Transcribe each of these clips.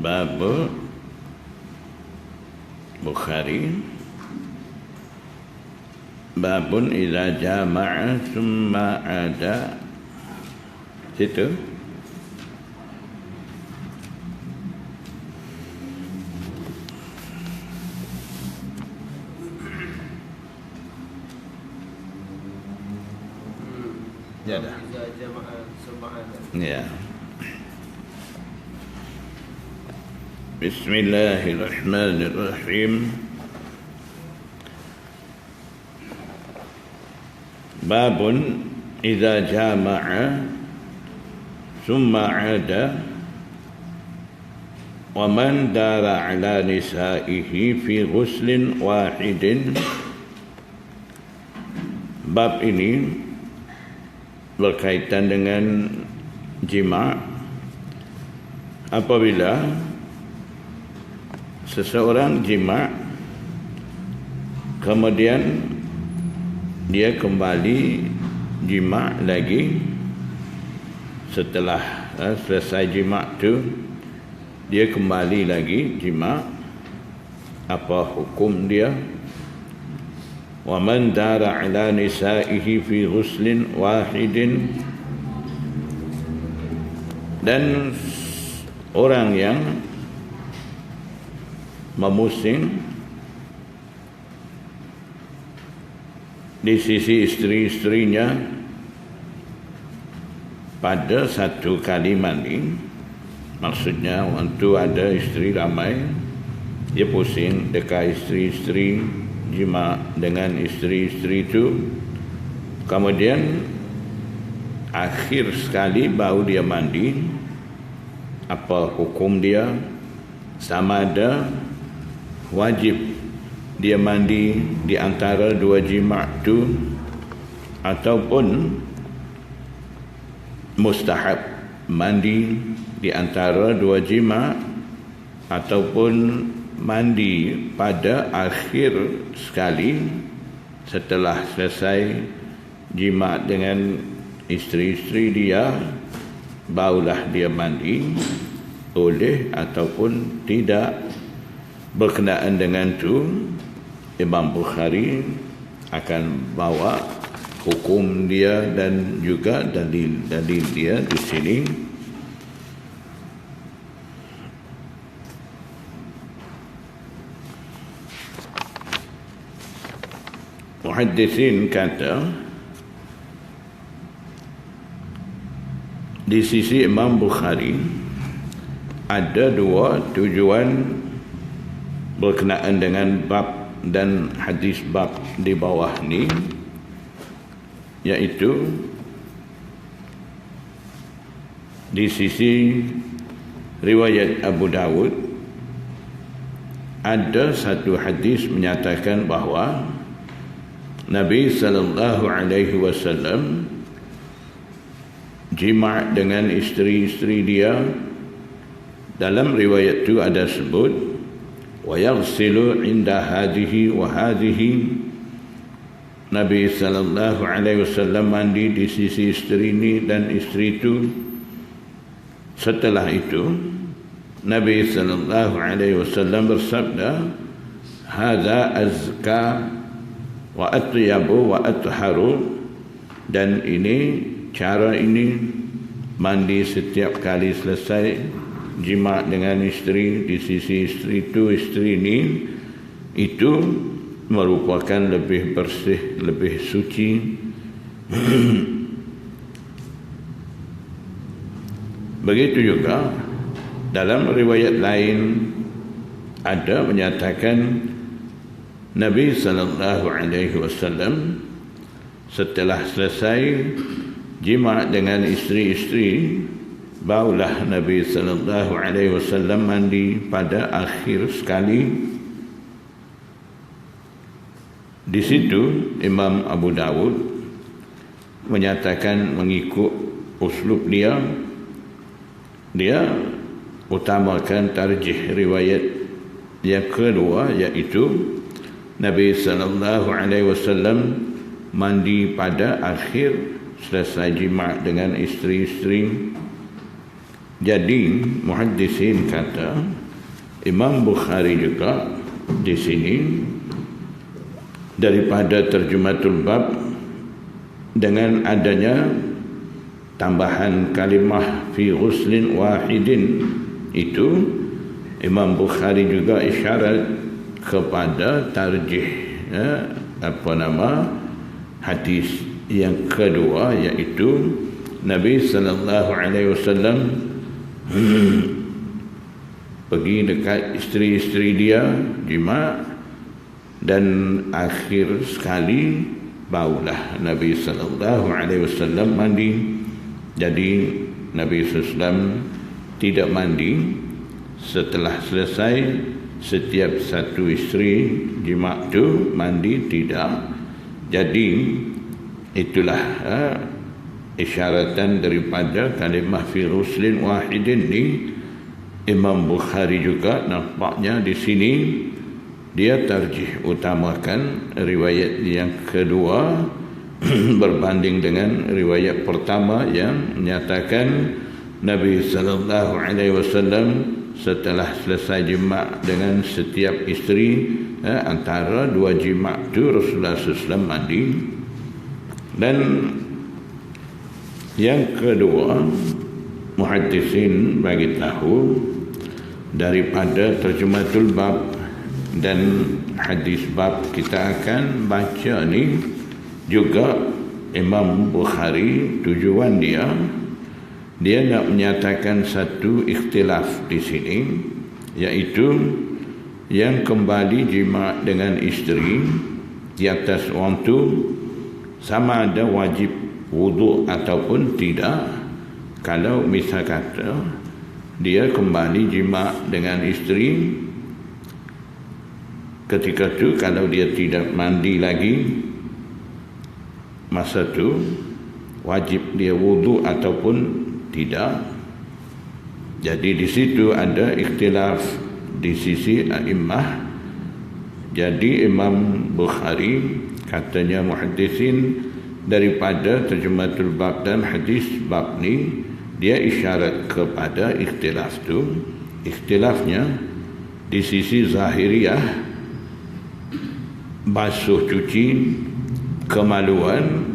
Bab Bukhari, babun idza jama'a thumma ada. Situ ya dah. Ya. Bismillahirrahmanirrahim. Babun idza jama'a thumma 'ada wa man dara 'ala nisa'ihi fi ghuslin wahidin. Bab ini berkaitan dengan jima' apabila seseorang jima' kemudian dia kembali jima' lagi setelah selesai jima' tu, dia kembali lagi jima', apa hukum dia? Wa man dara 'ala nisa'ihi fi ghuslin wahidin, dan orang yang memusing di sisi isteri-isterinya pada satu kali mandi. Maksudnya waktu ada isteri ramai, dia pusing dekat isteri-isteri, jima' dengan isteri-isteri itu, kemudian akhir sekali baru dia mandi. Apa hukum dia? Sama ada wajib dia mandi di antara dua jima' itu, ataupun mustahab mandi di antara dua jima', ataupun mandi pada akhir sekali setelah selesai jima' dengan isteri-isteri dia, barulah dia mandi, boleh ataupun tidak. Berkenaan dengan itu, Imam Bukhari akan bawa hukum dia dan juga dalil-dalil dia di sini. Muhaddisin kata, di sisi Imam Bukhari ada dua tujuan berkenaan dengan bab dan hadis bab di bawah ni, iaitu di sisi riwayat Abu Dawud ada satu hadis menyatakan bahawa Nabi sallallahu alaihi wasallam jima' dengan isteri-isteri dia. Dalam riwayat itu ada sebut wa yaghsilu 'inda hadhihi wa hadhihi. Nabi sallallahu alaihi wasallam mandi di sisi isteri ini dan isteri itu. Setelah itu Nabi sallallahu alaihi wasallam bersabda, hadza azka wa atyabu wa atharu, dan ini cara ini mandi setiap kali selesai jima' dengan isteri di sisi isteri itu, isteri ini, itu merupakan lebih bersih, lebih suci. Begitu juga dalam riwayat lain ada menyatakan Nabi sallallahu alaihi wasallam setelah selesai jima' dengan isteri-isteri, barulah Nabi sallallahu alaihi wasallam mandi pada akhir sekali. Di situ Imam Abu Dawud menyatakan mengikut uslub dia utamakan tarjih riwayat yang kedua, iaitu Nabi sallallahu alaihi wasallam mandi pada akhir selesai jima' dengan isteri-isteri. Jadi muhaddisin kata Imam Bukhari juga di sini daripada terjematul bab dengan adanya tambahan kalimah fi ghuslin wahidin, itu Imam Bukhari juga isyarat kepada tarjih hadis yang kedua, iaitu Nabi sallallahu alaihi wasallam pergi dekat isteri-isteri dia, jima', dan akhir sekali barulah Nabi sallallahu alaihi wasallam mandi. Jadi Nabi SAW tidak mandi setelah selesai setiap satu isteri jima' tu mandi, tidak. Jadi itulah isyaratan daripada kalimah fi ghuslin wahidin ni. Imam Bukhari juga nampaknya di sini dia tarjih utamakan riwayat yang kedua berbanding dengan riwayat pertama yang menyatakan Nabi sallallahu alaihi wasallam setelah selesai jima' dengan setiap isteri, antara dua jima' itu Rasulullah SAW mandi. Dan yang kedua, muhaddisin bagi tahu daripada terjematul bab dan hadis bab kita akan baca ni juga Imam Bukhari, tujuan dia nak menyatakan satu ikhtilaf di sini, iaitu yang kembali jima' dengan isteri di atas waktu sama ada wajib wuduk ataupun tidak. Kalau misal kata dia kembali jima' dengan isteri, ketika tu kalau dia tidak mandi lagi, masa tu wajib dia wuduk ataupun tidak. Jadi di situ ada ikhtilaf di sisi a'immah. Jadi Imam Bukhari, katanya muhaddisin, daripada terjematul bab dan hadis bab ni dia isyarat kepada ikhtilaf tu. Ikhtilafnya di sisi zahiriyah, basuh cuci, kemaluan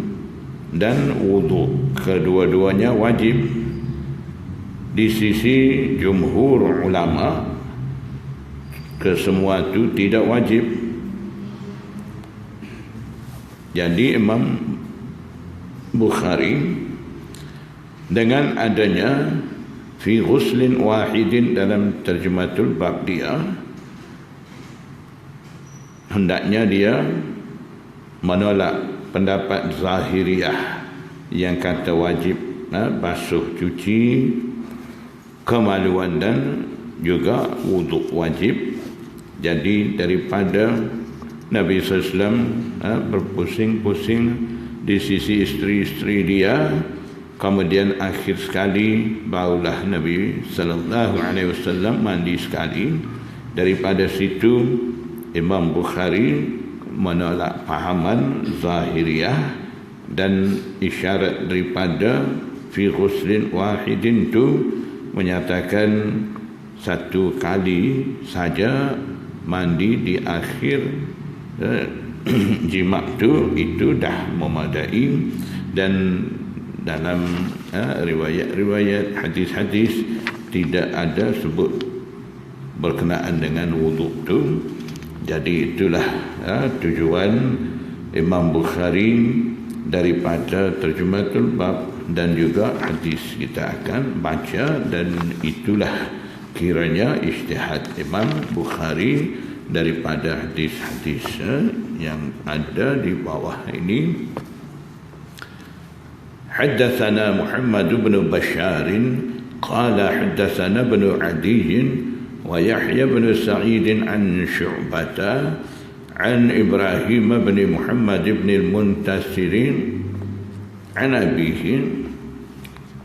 dan wuduk, kedua-duanya wajib. Di sisi jumhur ulama, kesemua itu tidak wajib. Jadi Imam Bukhari dengan adanya fi ghuslin wahidin dalam terjematul bab dia, hendaknya dia menolak pendapat zahiriyah yang kata wajib basuh cuci, kemaluan dan juga wuduk wajib. Jadi daripada Nabi SAW berpusing-pusing di sisi isteri-isteri dia, kemudian akhir sekali barulah Nabi SAW mandi sekali. Daripada situ Imam Bukhari menolak fahaman zahiriyah dan isyarat daripada fi ghuslin wahidin tu menyatakan satu kali saja mandi di akhir jima' tu, itu dah memadai. Dan dalam riwayat hadis-hadis tidak ada sebut berkenaan dengan wuduk tu. Jadi itulah tujuan Imam Bukhari daripada terjematul bab dan juga hadis kita akan baca. Dan itulah kiranya ijtihad Imam Bukhari daripada hadis-hadis yang ada di bawah ini. Haddatsana Muhammad bin Bashar qala haddatsana ibn Adi wa Yahya bin Sa'id an Syu'bah an Ibrahim bin Muhammad bin al-Muntasir an abihi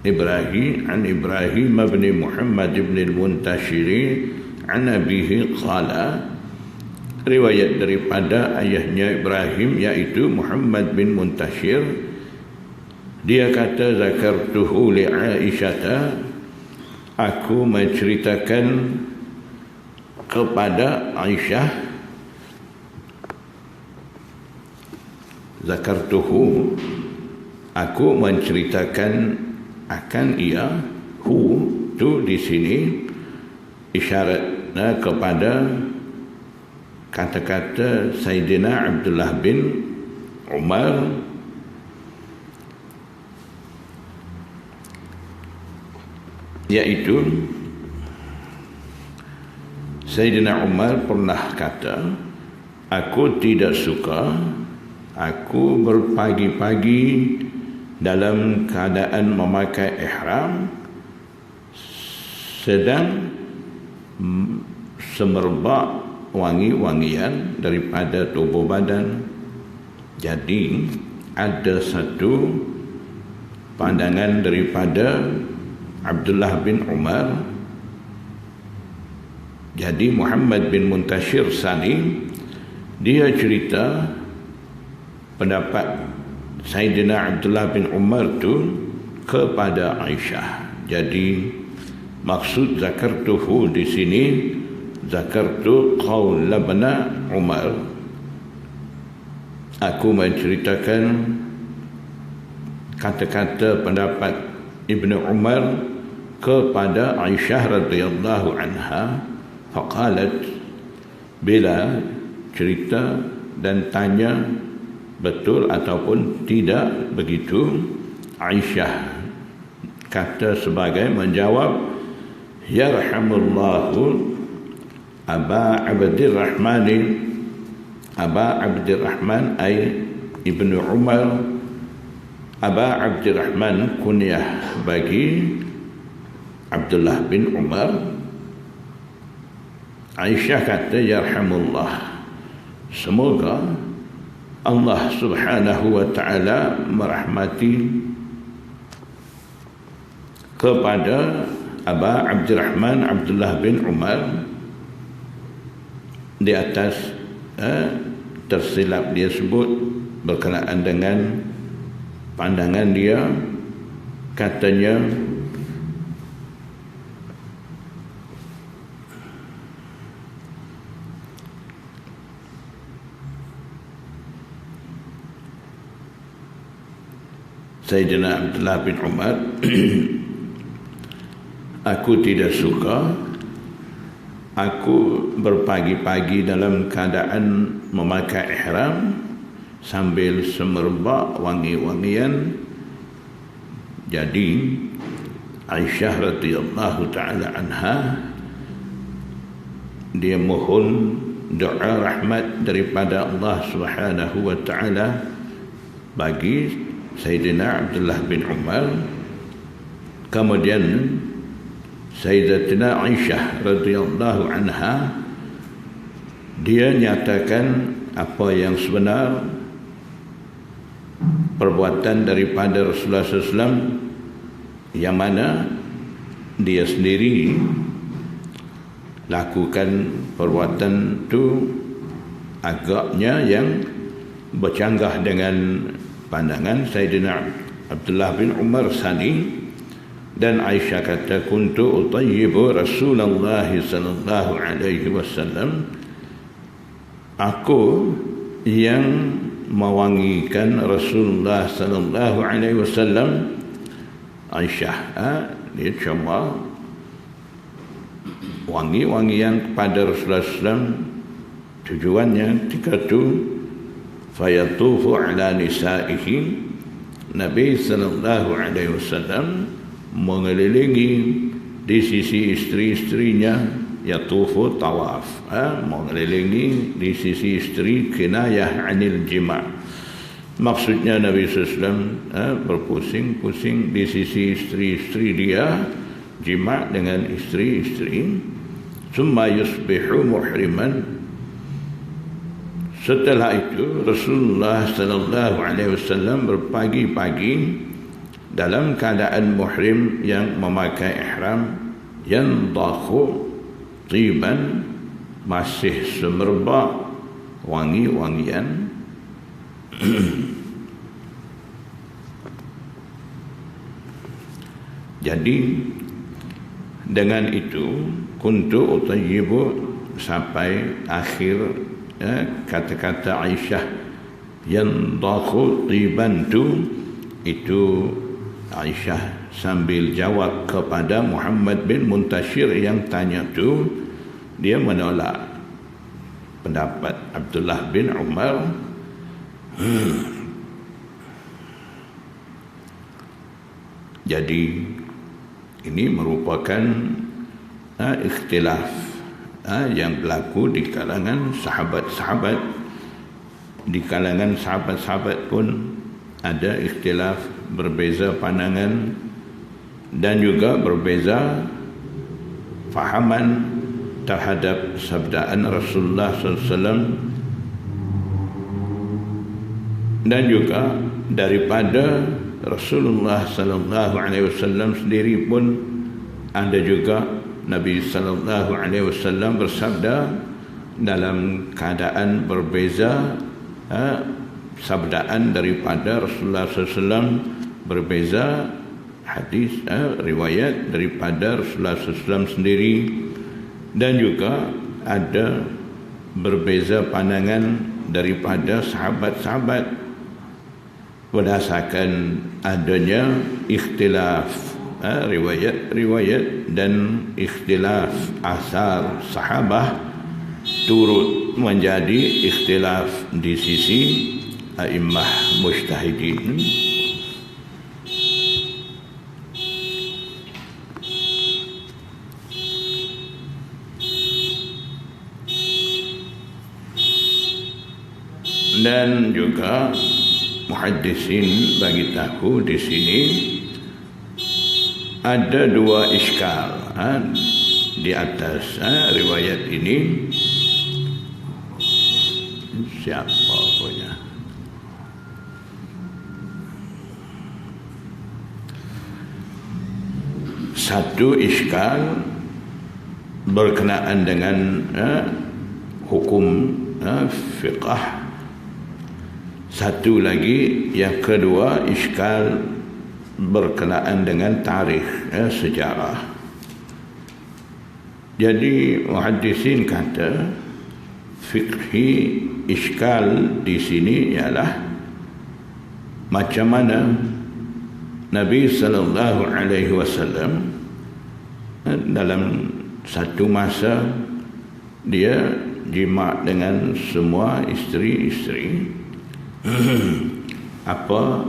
Ibrahim bin Muhammad bin al-Muntasir an abihi qala, riwayat daripada ayahnya Ibrahim iaitu Muhammad bin Muntashir, dia kata zakartuhu li Aisyah, aku menceritakan kepada Aisyah, zakartuhu, aku menceritakan akan ia. Hu tu di sini isyaratnya kepada kata-kata Sayyidina Abdullah bin Umar iaitu Sayyidina Umar pernah kata, aku tidak suka aku berpagi-pagi dalam keadaan memakai ihram sedang semerbak wangi-wangian daripada tubuh badan. Jadi ada satu pandangan daripada Abdullah bin Umar. Jadi Muhammad bin Muntashir Sani dia cerita pendapat Sayyidina Abdullah bin Umar tu kepada Aisyah. Jadi maksud zakartuhu di sini, zakartu qaul ibn Umar, aku menceritakan kata-kata pendapat Ibnu Umar kepada Aisyah radhiyallahu anha. Faqalat, bila cerita dan tanya betul ataupun tidak begitu, Aisyah kata sebagai menjawab, yarhamullahu Aba Abdirrahman. Aba Abdirrahman ay Ibnu Umar. Aba Abdirrahman kunyah bagi Abdullah bin Umar. Aisyah kata, yarhamullah, semoga Allah subhanahu wa ta'ala merahmati kepada Aba Abdirrahman Abdullah bin Umar. Di atas tersilap dia sebut berkenaan dengan pandangan dia, katanya Sayyidina Abdullah bin Umar, aku tidak suka aku berpagi-pagi dalam keadaan memakai ihram sambil semerbak wangi-wangian. Jadi Aisyah radhiyallahu ta'ala anha dia mohon doa rahmat daripada Allah subhanahu wa ta'ala bagi Sayyidina Abdullah bin Umar. Kemudian Sayyidatina Aisyah radhiyallahu anha dia nyatakan apa yang sebenar perbuatan daripada Rasulullah SAW, yang mana dia sendiri lakukan perbuatan itu agaknya yang bercanggah dengan pandangan Sayyidina Abdullah bin Umar Sani. Dan Aisyah kata, kuntu utayyibu Rasulullah sallallahu alaihi wasallam, aku yang mewangikan Rasulullah sallallahu alaihi wasallam. Aisyah dia cuma wangi-wangian kepada Rasulullah SAW. Tujuannya ketika itu fayatufu ala nisaihi, Nabi sallallahu alaihi wasallam mengelilingi di sisi isteri-isterinya, yatufu tawaf, mengelilingi di sisi isteri, kinayah anil jima'. Maksudnya Nabi SAW berpusing-pusing di sisi isteri-isteri dia, jima' dengan isteri-isteri. Summa yusbihu muhriman. Setelah itu Rasulullah sallallahu alaihi wasallam berpagi-pagi dalam keadaan muhrim yang memakai ihram, yandakhu tiban, masih semerbak wangi-wangian. Jadi dengan itu kuntu utayyibu sampai akhir kata-kata Aisyah yang dakhu tiban itu Aisyah sambil jawab kepada Muhammad bin Muntashir yang tanya tu, dia menolak pendapat Abdullah bin Umar. Jadi ini merupakan ikhtilaf yang berlaku di kalangan sahabat-sahabat. Di kalangan sahabat-sahabat pun ada ikhtilaf, berbeza pandangan dan juga berbeza fahaman terhadap sabdaan Rasulullah SAW, dan juga daripada Rasulullah SAW sendiri pun ada juga Nabi SAW bersabda dalam keadaan berbeza. Sabdaan daripada Rasulullah SAW berbeza, hadis riwayat daripada Rasulullah SAW sendiri, dan juga ada berbeza pandangan daripada sahabat-sahabat berdasarkan adanya ikhtilaf riwayat-riwayat dan ikhtilaf asar sahabah, turut menjadi ikhtilaf di sisi a'immah mujtahidin. Dan juga muhaddisin bagi tahu di sini ada dua iskal di atas riwayat ini. Siapa punya? Satu iskal berkenaan dengan hukum fiqh. Satu lagi yang kedua iskal berkenaan dengan tarikh, sejarah. Jadi muhaddisin kata fikhi iskal di sini ialah macam mana Nabi sallallahu alaihi wasallam dalam satu masa dia jima' dengan semua isteri-isteri. Apa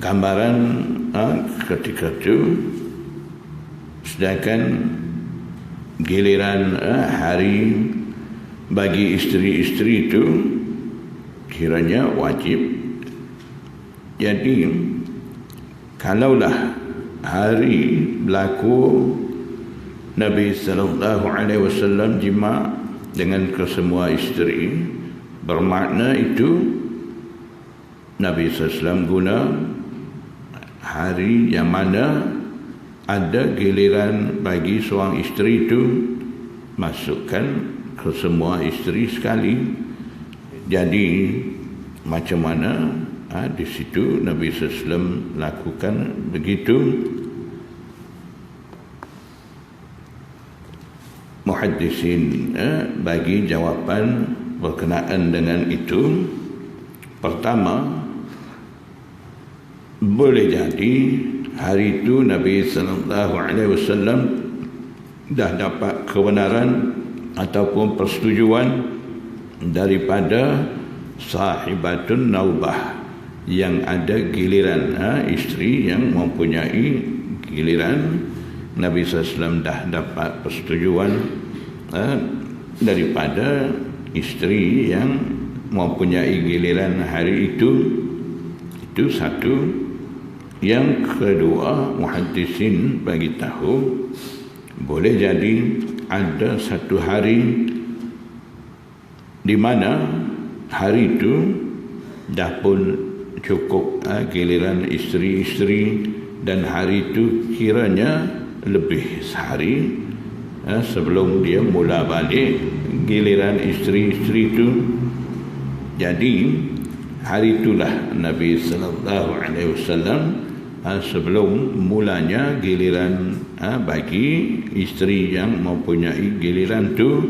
gambaran ketika itu, sedangkan giliran hari bagi isteri-isteri itu kiranya wajib. Jadi kalaulah hari berlaku Nabi sallallahu alaihi wasallam jima' dengan kesemua isteri, bermakna itu Nabi SAW guna hari yang mana ada giliran bagi seorang isteri itu, masukkan ke semua isteri sekali. Jadi macam mana di situ Nabi SAW lakukan begitu. Muhaddisin bagi jawapan berkenaan dengan itu. Pertama, boleh jadi hari itu Nabi SAW dah dapat kebenaran ataupun persetujuan daripada sahibatun naubah, yang ada giliran isteri yang mempunyai giliran. Nabi SAW dah dapat persetujuan daripada isteri yang mempunyai giliran hari itu. Itu satu. Yang kedua, muhaddisin bagi tahu boleh jadi ada satu hari di mana hari itu dah pun cukup giliran isteri-isteri, dan hari itu kiranya lebih sehari sebelum dia mula balik giliran isteri-isteri itu. Jadi hari itulah Nabi sallallahu alaihi wasallam sebelum mulanya giliran bagi isteri yang mempunyai giliran tu,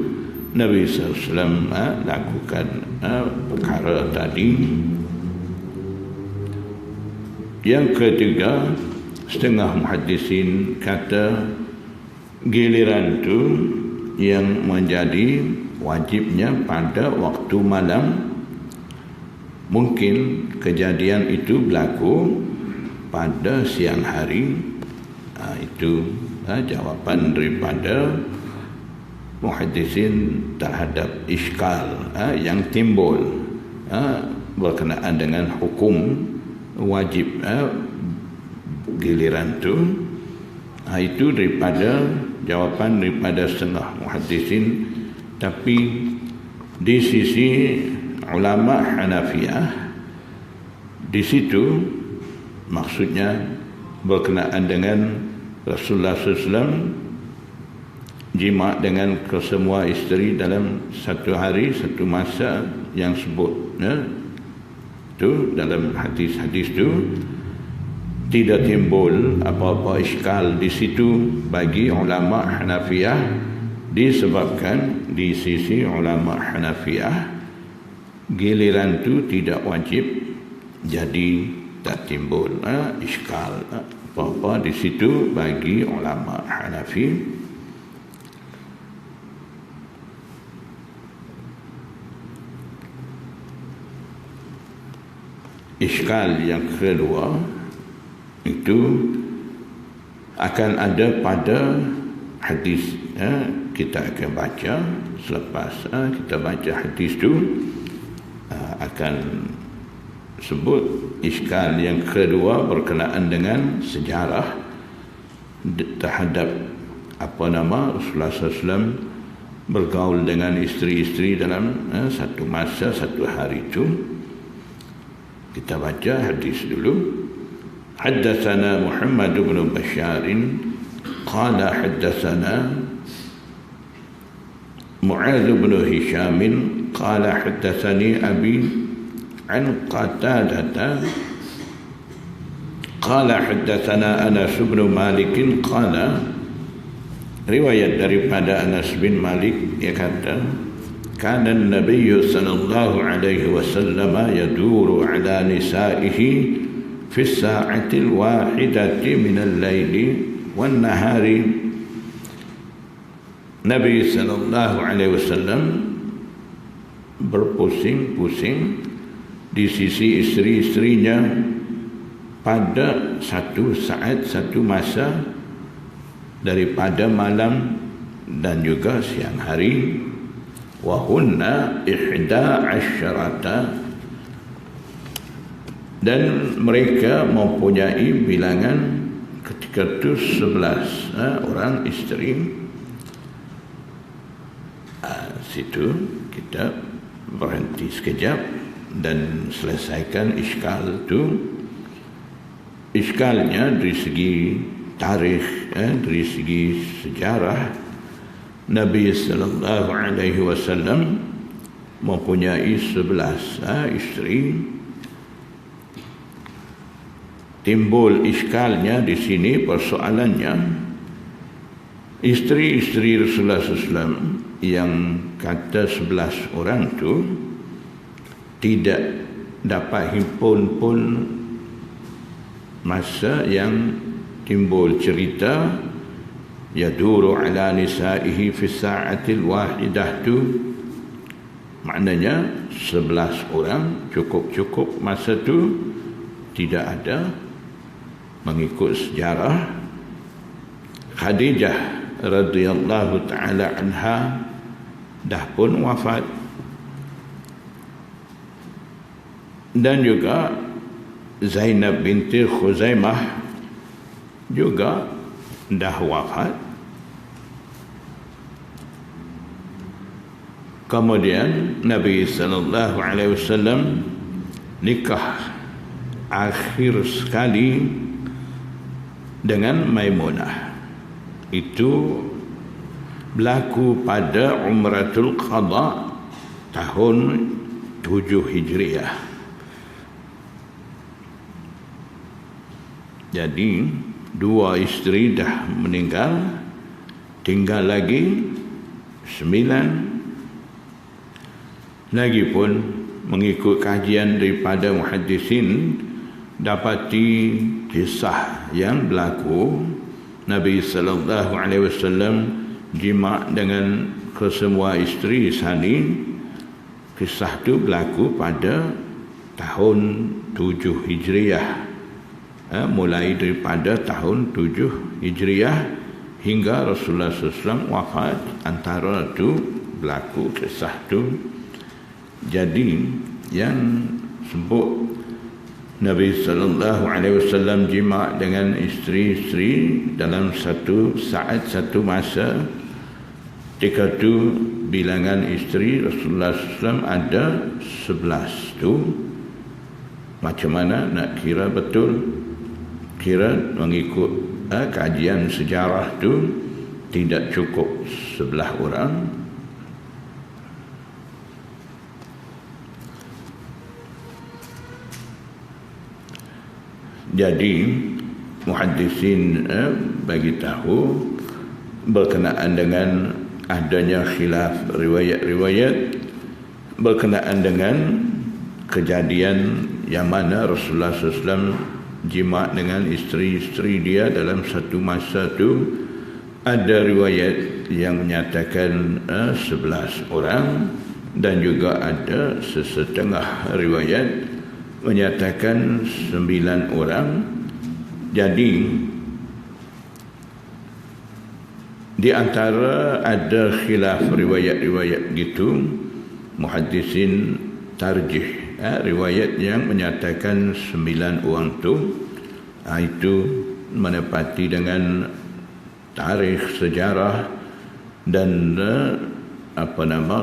Nabi SAW lakukan perkara tadi. Yang ketiga, setengah muhaddisin kata giliran tu yang menjadi wajibnya pada waktu malam. Mungkin kejadian itu berlaku pada siang hari. Itu jawapan daripada muhaddisin terhadap iskal yang timbul berkenaan dengan hukum wajib giliran tu. Itu daripada jawapan daripada setengah muhaddisin. Tapi di sisi ulama Hanafiyah, di situ maksudnya berkenaan dengan Rasulullah SAW jima' dengan kesemua isteri dalam satu hari, satu masa yang sebut tu dalam hadis-hadis tu, tidak timbul apa-apa iskal di situ bagi ulama Hanafiyah, disebabkan di sisi ulama Hanafiyah giliran tu tidak wajib, jadi tak timbul iskal apa-apa di situ bagi ulama Hanafi. Iskal yang kedua itu akan ada pada hadis. Kita akan baca selepas kita baca hadis tu, akan sebut iskal yang kedua berkenaan dengan sejarah terhadap Rasulullah SAW bergaul dengan isteri-isteri dalam satu masa, satu hari itu. Kita baca hadis dulu. Haddatsana Muhammad bin Bashar qala haddatsana Mu'adz bin Hisham qala haddatsani abi an Qatadah qala haddatsana Anas bin Malik qala, riwayat daripada Anas bin Malik, dia kata kana an-nabiy sallallahu alaihi wasallam yaduru ala nisaihi fi as-sa'ati al-wahidati min al-laili wan-nahari. Nabi sallallahu alaihi wasallam berpusing-pusing di sisi isteri-isterinya pada satu saat, satu masa daripada malam dan juga siang hari. Wa hunna 11, dan mereka mempunyai bilangan ketika itu 11 orang isteri. Situ kita berhenti sekejap dan selesaikan iskal itu. Iskalnya dari segi tarikh, dari segi sejarah, Nabi sallallahu alaihi wasallam mempunyai 11 isteri. Timbul iskalnya di sini, persoalannya isteri-isteri Rasulullah SAW yang kata 11 orang tu tidak dapat himpun pun masa yang timbul cerita yaduru ala nisaihi fi sa'atil wahidah tu. Maknanya 11 orang cukup masa tu, tidak ada. Mengikut sejarah, Khadijah radhiyallahu taala anha dah pun wafat, dan juga Zainab binti Khuzaimah juga dah wafat. Kemudian Nabi sallallahu alaihi wasallam nikah akhir sekali dengan Maimunah. Itu berlaku pada Umratul Qadha tahun 7 Hijriah. Jadi 2 isteri dah meninggal, tinggal lagi 9. Lagipun mengikut kajian daripada muhaddisin, dapati kisah yang berlaku Nabi sallallahu alaihi wasallam jima' dengan kesemua isteri sani. Kisah itu berlaku pada tahun 7 Hijriah. Mulai daripada tahun 7 Hijriah hingga Rasulullah SAW wafat, antara itu berlaku kisah itu. Jadi yang sebut Nabi sallallahu alaihi wasallam jima' dengan isteri-isteri dalam satu saat, satu masa, ketika itu bilangan isteri Rasulullah SAW ada 11 tu. Macam mana nak kira betul? Kira mengikut kajian sejarah tu tidak cukup 11 orang. Jadi muhaddisin bagi tahu berkenaan dengan adanya khilaf riwayat-riwayat berkenaan dengan kejadian yang mana Rasulullah SAW jima' dengan isteri-isteri dia dalam satu masa tu. Ada riwayat yang menyatakan 11 orang, dan juga ada sesetengah riwayat menyatakan 9 orang. Jadi di antara ada khilaf riwayat-riwayat gitu, muhaddisin tarjih riwayat yang menyatakan 9 orang itu menepati dengan tarikh sejarah dan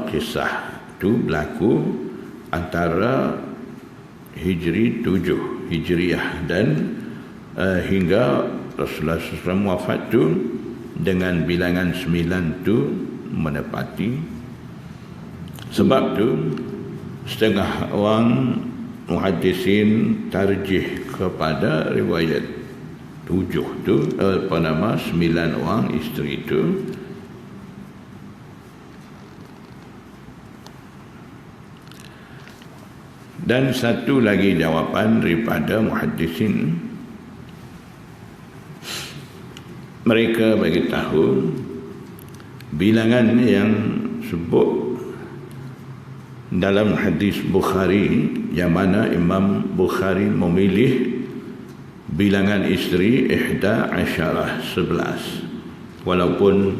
kisah itu berlaku antara Hijri 7 Hijriah dan hingga Rasulullah SAW wafat tu dengan bilangan 9 tu menepati. Sebab tu setengah orang muhaddisin tarjih kepada riwayat 7 tu 9 orang isteri tu. Dan satu lagi jawapan daripada muhaddisin, mereka bagi tahu bilangan yang sebut dalam hadis Bukhari, yang mana Imam Bukhari memilih bilangan isteri 11, walaupun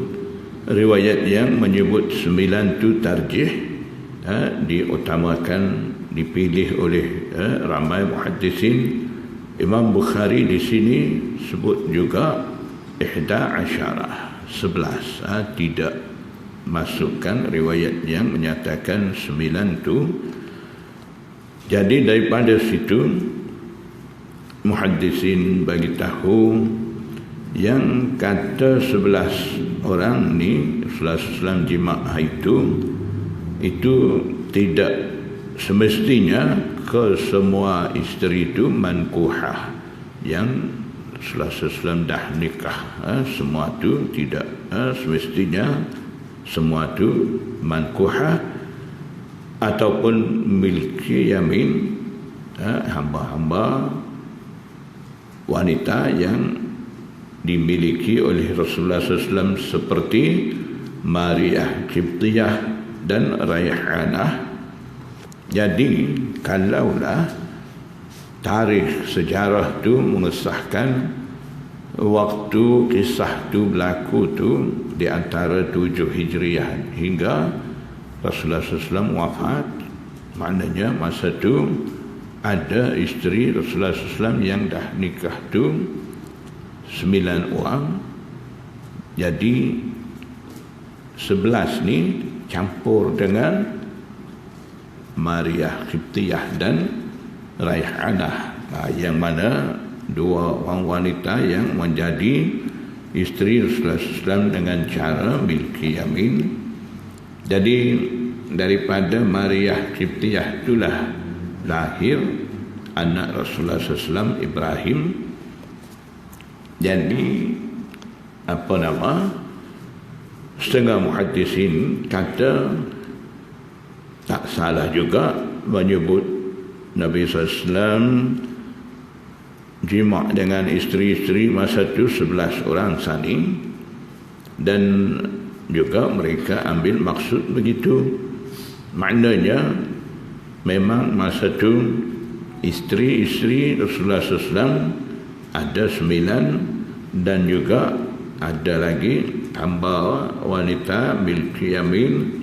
riwayat yang menyebut 9 itu tarjih diutamakan, dipilih oleh ramai muhaddisin. Imam Bukhari di sini sebut juga 11, tidak masukkan riwayat yang menyatakan 9 itu. Jadi daripada situ muhaddisin bagi tahu yang kata 11 orang ni Rasulullah jima' itu tidak semestinya ke semua isteri itu mankuhah yang Rasulullah dah nikah. Semua itu tidak semestinya semua itu mankuhah ataupun milki yamin, hamba-hamba wanita yang dimiliki oleh Rasulullah SAW seperti Maryah Qibtiyah dan Rayhanah. Jadi kalaulah tarikh sejarah tu mengesahkan waktu kisah tu berlaku tu di antara 7 Hijriah hingga Rasulullah SAW wafat, maknanya masa tu ada isteri Rasulullah SAW yang dah nikah tu 9 orang. Jadi 11 ni campur dengan Maryah Qibtiyah dan Rayhanah, yang mana 2 orang wanita yang menjadi isteri Rasulullah SAW dengan cara milki yamin. Jadi daripada Maryah Qibtiyah itulah lahir anak Rasulullah SAW Ibrahim. Jadi setengah muhaddisin kata tak salah juga menyebut Nabi SAW jima' dengan isteri-isteri masa itu 11 orang saling, dan juga mereka ambil maksud begitu. Maknanya memang masa itu isteri-isteri Rasulullah SAW ada 9, dan juga ada lagi hamba wanita milki yamin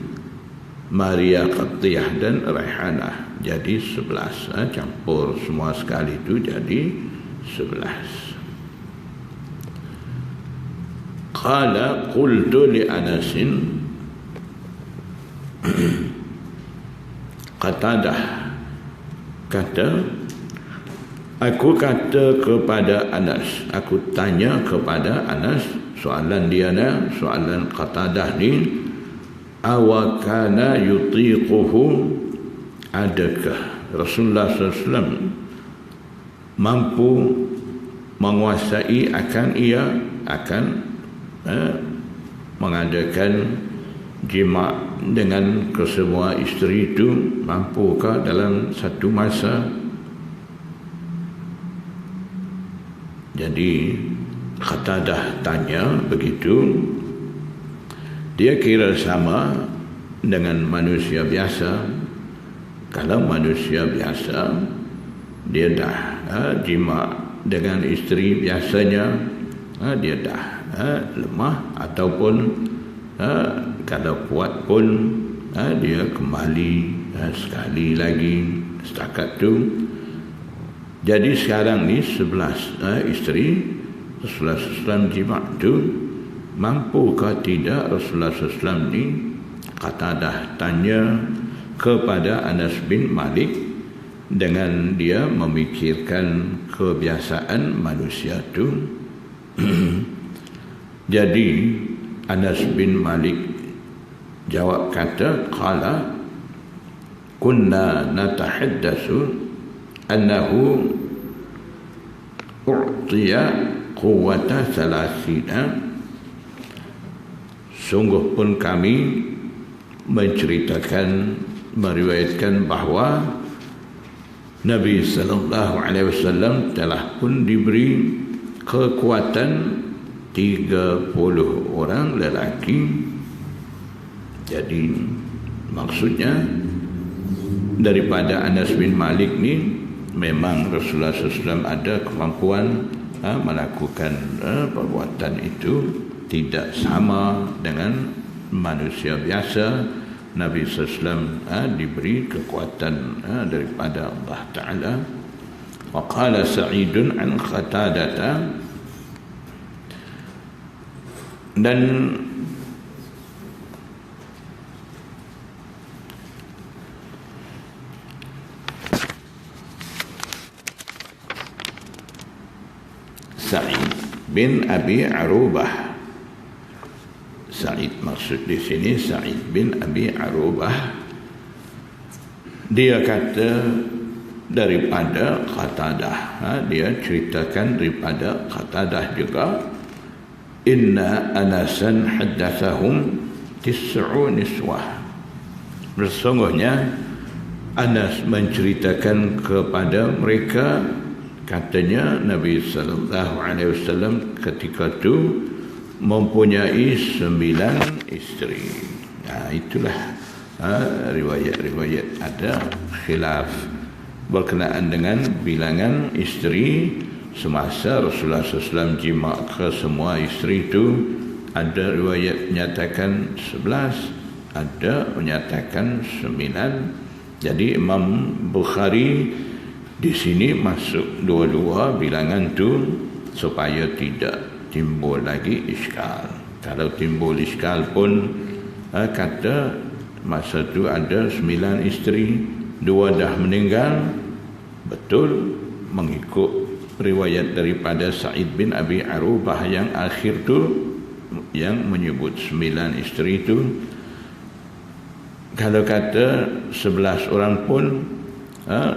Maria Qatiyah dan Raihanah. Jadi 11, campur semua sekali itu jadi 11. Qala qultu li Anasin, Qatadah kata, aku kata kepada Anas, aku tanya kepada Anas, soalan Qatadah ni, awakana yutiquhu, adakah Rasulullah SAW mampu menguasai akan mengadakan jima' dengan kesemua isteri itu, mampukah dalam satu masa? Jadi Qatadah tanya begitu. Dia kira sama dengan manusia biasa. Kalau manusia biasa dia dah jima' dengan isteri biasanya, dia dah lemah, ataupun kalau kuat pun dia kembali sekali lagi setakat tu. Jadi sekarang ni 11 isteri Rasulullah SAW jima' tu, mampukah tidak Rasulullah SAW ni? Qatadah tanya kepada Anas bin Malik dengan dia memikirkan kebiasaan manusia tu. Jadi Anas bin Malik jawab kata, qala kunna natahaddatsu annahu u'tiya quwwata 30. Sungguh pun kami meriwayatkan bahawa Nabi sallallahu alaihi wasallam telah pun diberi kekuatan 30 orang lelaki. Jadi maksudnya daripada Anas bin Malik ni, memang Rasulullah SAW ada kemampuan melakukan perbuatan itu, tidak sama dengan manusia biasa. Nabi SAW diberi kekuatan daripada Allah Ta'ala. Wa qala Sa'idun an Qatadata, dan Sa'id bin Abi Arubah, Sa'id maksud di sini Sa'id bin Abi Arubah, dia kata daripada Qatadah, dia ceritakan daripada Qatadah juga, inna Anasan haddathahum 9 niswah. Sesungguhnya Anas menceritakan kepada mereka, katanya Nabi sallallahu alaihi wasallam ketika itu mempunyai 9 isteri. Itulah riwayat-riwayat ada khilaf berkenaan dengan bilangan isteri semasa Rasulullah SAW jima' ke semua isteri itu. Ada riwayat menyatakan 11, ada menyatakan 9. Jadi Imam Bukhari di sini masuk dua-dua bilangan tu supaya tidak timbul lagi iskal. Kalau timbul iskal pun kata masa tu ada 9 isteri, 2 dah meninggal, betul mengikut riwayat daripada Sa'id bin Abi Arubah yang akhir tu yang menyebut 9 isteri tu. Kalau kata 11 orang pun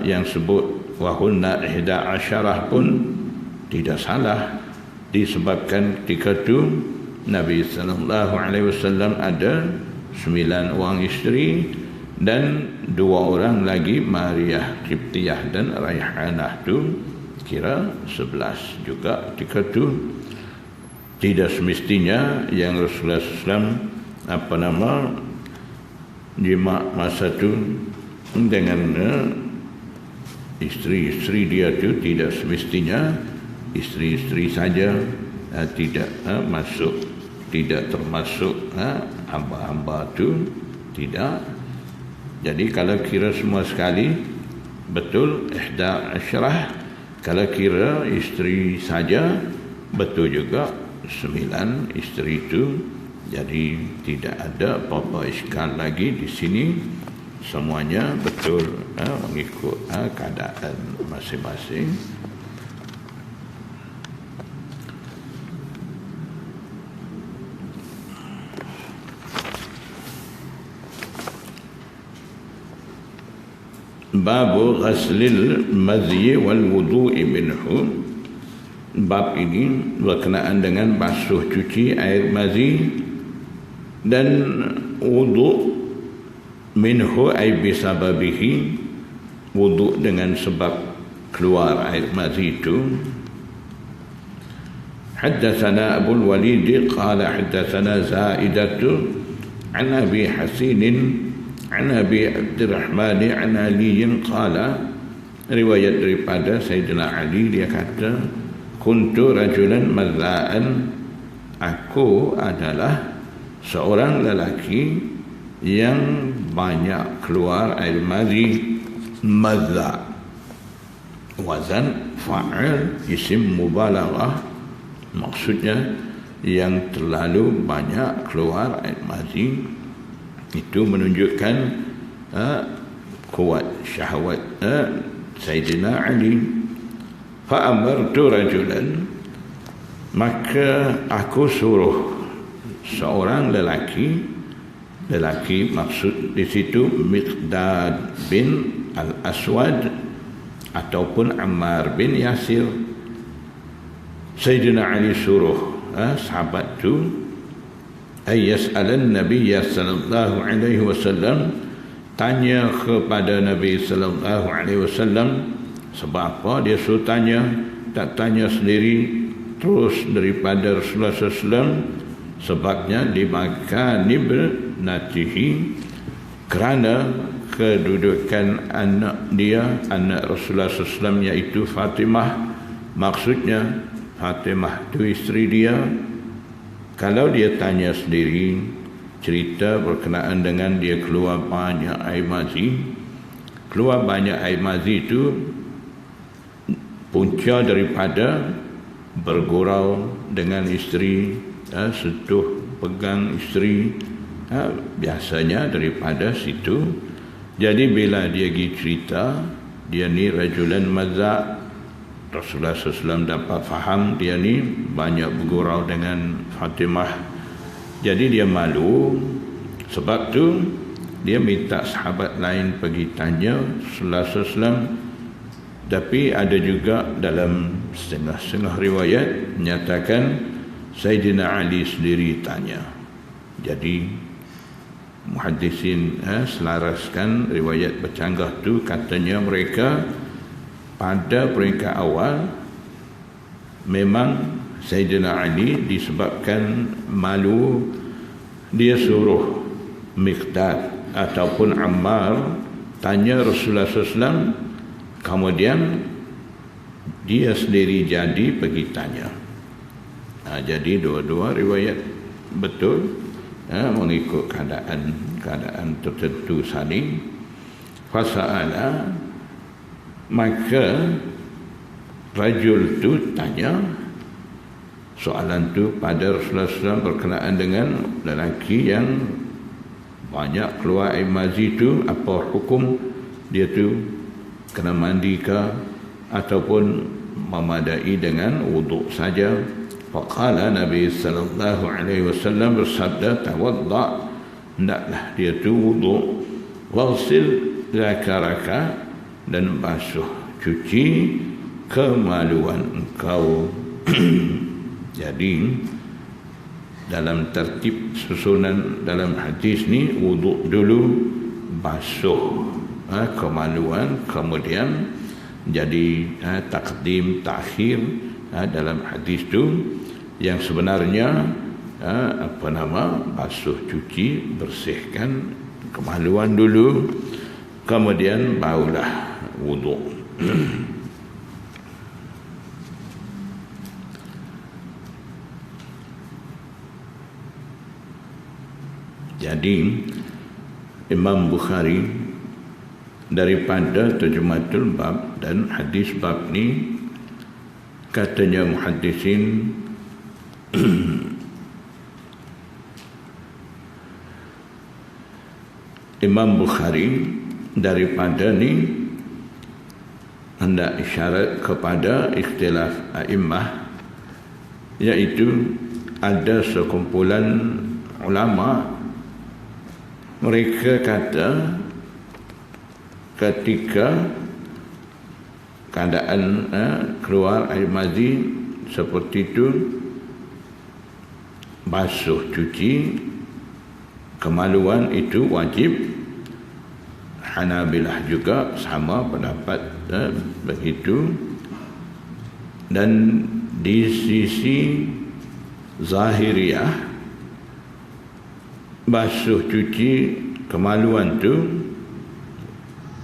yang sebut wahunna 11 pun tidak salah. disebabkan ketika itu Nabi sallallahu alaihi wasallam ada 9 orang isteri dan 2 orang lagi, Maryah Qibtiyah dan Raihanah tu kira 11 juga. Ketika itu tidak semestinya yang Rasulullah SAW jima masa itu dengan isteri-isteri dia tu, tidak semestinya isteri-isteri saja tidak masuk, tidak termasuk hamba-hamba tu, tidak. Jadi kalau kira semua sekali betul 11, kalau kira isteri saja betul juga 9 isteri itu. Jadi tidak ada apa-apa iskal lagi di sini, semuanya betul mengikut keadaan masing-masing. Babu ghaslil madhi wal wudu'i minhu. Bab ini berkenaan dengan basuh cuci air madhi dan wudu' minhu ay bisababihi, wudu' dengan sebab keluar air madhi itu. Haddatsana Abu al-Walid qala haddatsana Zaidatu an Abi Hasin an Abi Abdurrahman an Ali qala, riwayat daripada Sayyidina Ali, dia kata kuntu rajulan madza'an, aku adalah seorang lelaki yang banyak keluar air madhi. Madza' wazan fa'il isim mubalaghah, maksudnya yang terlalu banyak keluar air madhi. Itu menunjukkan kuat syahwat Sayyidina Ali. Fa'amartu rajulan, maka aku suruh seorang lelaki maksud di situ Miqdad bin Al-Aswad ataupun Ammar bin Yasir. Sayyidina Ali suruh sahabat tu ayyas'alan Nabiya sallallahu alaihi wasallam, tanya kepada Nabi sallallahu alaihi wasallam. Sebab apa dia suruh tanya? Tak tanya sendiri terus daripada Rasulullah SAW. Sebabnya dimakan ibnatihi, kerana kedudukan anak dia, anak Rasulullah SAW, iaitu Fatimah. Maksudnya Fatimah itu isteri dia. Kalau dia tanya sendiri, cerita berkenaan dengan dia keluar banyak air madhi. Keluar banyak air madhi itu punca daripada bergurau dengan isteri, sentuh pegang isteri, biasanya daripada situ. Jadi bila dia pergi cerita dia ni rajulan madza', Rasulullah SAW dapat faham dia ni banyak bergurau dengan Fatimah. Jadi dia malu. Sebab tu dia minta sahabat lain pergi tanya Rasulullah SAW. Tapi ada juga dalam setengah-setengah riwayat menyatakan Sayyidina Ali sendiri tanya. Jadi muhaddisin selaraskan riwayat bercanggah tu, katanya mereka pada peringkat awal memang Sayyidina Ali disebabkan malu, dia suruh Miqdad ataupun Ammar tanya Rasulullah SAW. Kemudian dia sendiri jadi pergi tanya. Jadi dua-dua riwayat betul, mengikut keadaan tertentu saling. Fasa'ala, maka rajul tu tanya soalan tu pada Rasulullah SAW berkenaan dengan lelaki yang banyak keluar air madhi tu, apa hukum dia tu, kena mandi ke ataupun memadai dengan wuduk saja. Faqala Nabi sallallahu alaihi wasallam bersabda, tawadda, hendaklah dia tu wuduk, waghsil zakaraka, dan basuh cuci kemaluan engkau. Jadi dalam tertib susunan dalam hadis ni, wuduk dulu, basuh kemaluan, kemudian jadi takdim takhir dalam hadis tu yang sebenarnya basuh, cuci, bersihkan kemaluan dulu, kemudian barulah wuduk. Jadi Imam Bukhari daripada terjematul bab dan hadis bab ni, katanya muhaddisin, Imam Bukhari daripada ni hendak isyarat kepada ikhtilaf a'immah, iaitu ada sekumpulan ulama mereka kata ketika keadaan keluar air mazi seperti itu, basuh, cuci kemaluan itu wajib. Hanabilah juga sama pendapat begitu. Dan di sisi Zahiriyah, basuh cuci kemaluan tu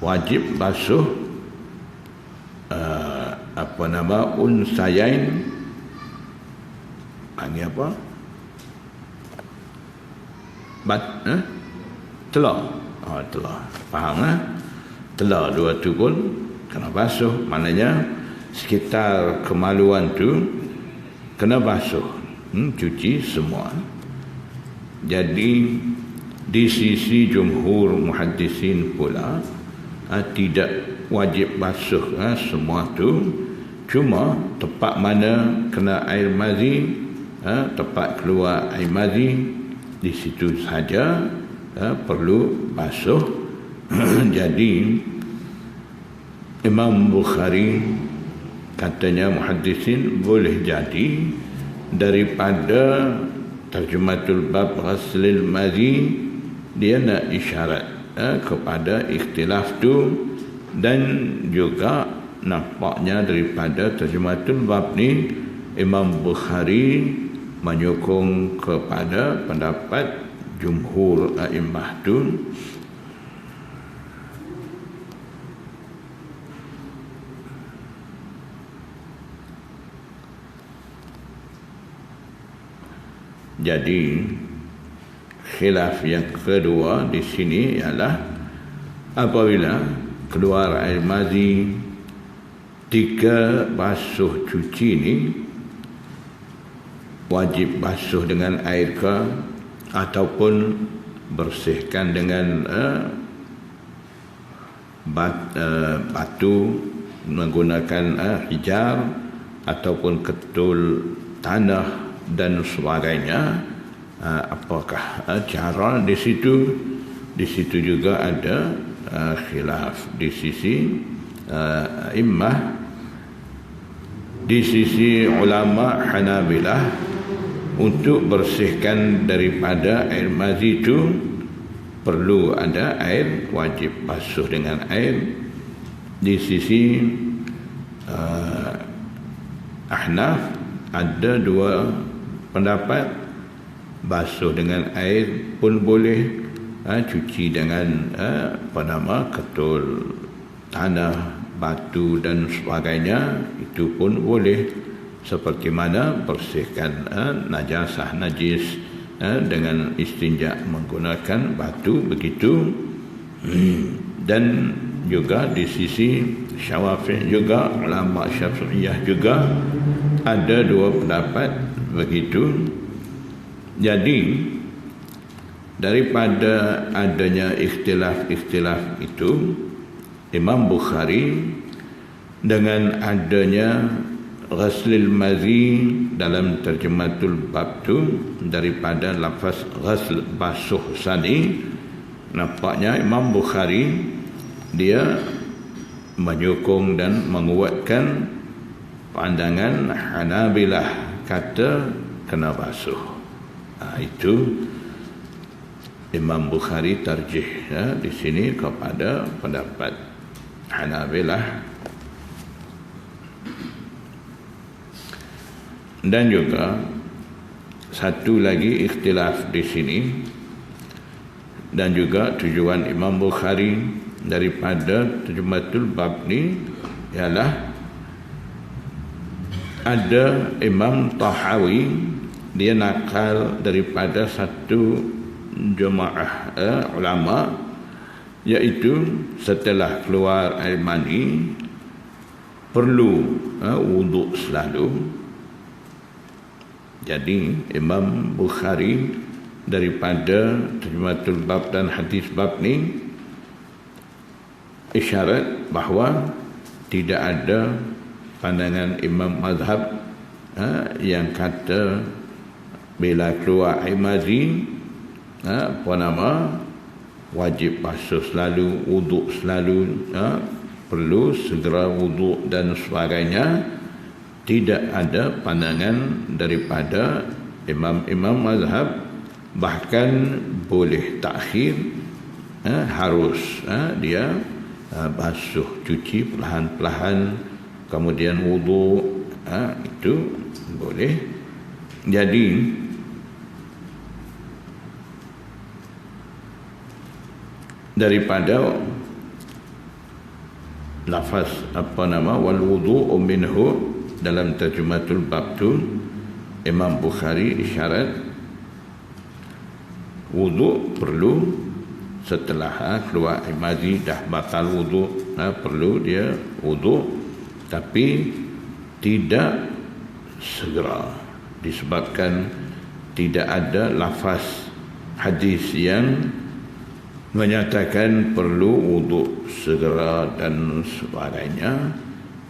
wajib basuh unsayain, panggil apa, telur. Telur, faham telur dua tu pun kena basuh, maknanya sekitar kemaluan tu kena basuh, cuci semua. Jadi di sisi jumhur muhaddisin pula tidak wajib basuh semua tu, cuma tempat mana kena air mazi, tempat keluar air mazi, di situ saja perlu basuh. Jadi Imam Bukhari katanya muhaddisin boleh jadi daripada terjematul bab ghaslil mazi dia nak isyarat kepada ikhtilaf tu, dan juga nampaknya daripada terjematul bab ni Imam Bukhari menyokong kepada pendapat jumhur a'immah tu. Jadi khilaf yang kedua di sini ialah apabila keluar air mazi, tiga basuh cuci ni wajib basuh dengan air ke ataupun bersihkan dengan batu menggunakan hijar ataupun ketul tanah dan sebagainya. Apakah cara di situ? Di situ juga ada khilaf di sisi immah. Di sisi ulama Hanabilah, untuk bersihkan daripada air mazi itu perlu ada air, wajib basuh dengan air. Di sisi Ahnaf ada dua pendapat, basuh dengan air pun boleh, cuci dengan ketul tanah, batu dan sebagainya itu pun boleh. Seperti mana bersihkan najis dengan istinja menggunakan batu, begitu. Dan juga di sisi Syafi'i juga, ulama Syafi'iyah juga ada dua pendapat begitu. Jadi daripada adanya ikhtilaf itu, Imam Bukhari dengan adanya ghaslil mazi dalam terjematul bab tu, daripada lafaz ghasl basuh sani, nampaknya Imam Bukhari dia menyokong dan menguatkan pandangan Hanabilah kata kena basuh. Itu Imam Bukhari tarjih di sini kepada pendapat Hanabilah. Dan juga satu lagi ikhtilaf di sini, dan juga tujuan Imam Bukhari daripada terjematul bab ni ialah ada Imam Tahawi, dia nakal daripada satu jemaah ulama, iaitu setelah keluar air mani perlu wuduk selalu. Jadi Imam Bukhari daripada terjematul bab dan hadis bab ni isyarat bahawa tidak ada pandangan imam mazhab yang kata bila keluar air mani wajib basuh selalu, wuduk selalu, perlu segera wuduk dan sebagainya. Tidak ada pandangan daripada imam-imam mazhab. Bahkan boleh takhir, harus dia basuh, cuci perlahan-lahan, kemudian wuduk, itu boleh. Jadi daripada lafaz wal wudu'u minhu dalam terjematul bab tu, Imam Bukhari isyarat wuduk perlu setelah keluar air mani, dah batal wuduk, perlu dia wuduk, tapi tidak segera, disebabkan tidak ada lafaz hadis yang menyatakan perlu wuduk segera dan sebagainya.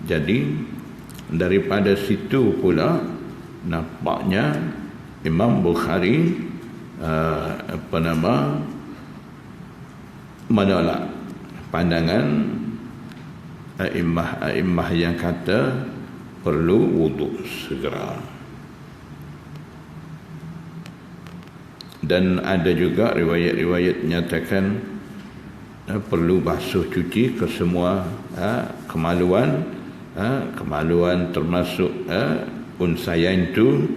Jadi daripada situ pula nampaknya Imam Bukhari menolak pandangan a'immah yang kata perlu wuduk segera. Dan ada juga riwayat-riwayat menyatakan perlu basuh cuci ke semua kemaluan, termasuk unsayan itu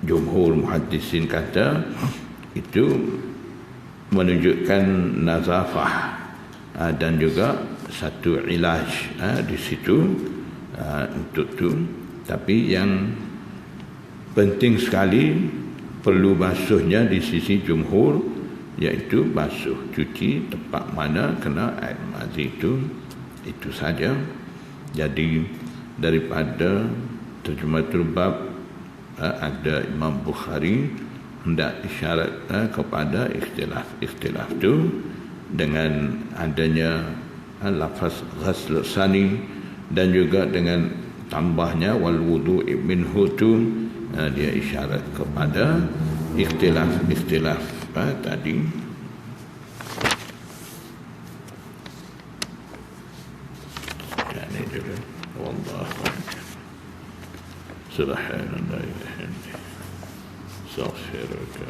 jumhur muhaddisin kata itu menunjukkan nazafah, dan juga satu ilaj di situ untuk tu. Tapi yang penting sekali perlu basuhnya di sisi jumhur, iaitu basuh cuci tempat mana kena air mani itu saja. Jadi daripada terjematul bab ada Imam Bukhari hendak isyarat kepada ikhtilaf itu dengan adanya lafaz ghasl sani, dan juga dengan tambahnya wal wudu' minhu tu, dia isyarat kepada ikhtilaf tadi. Ini dulu. Wallahu a'lam. Subhanallah wa bihamdihi. Astaghfiruka.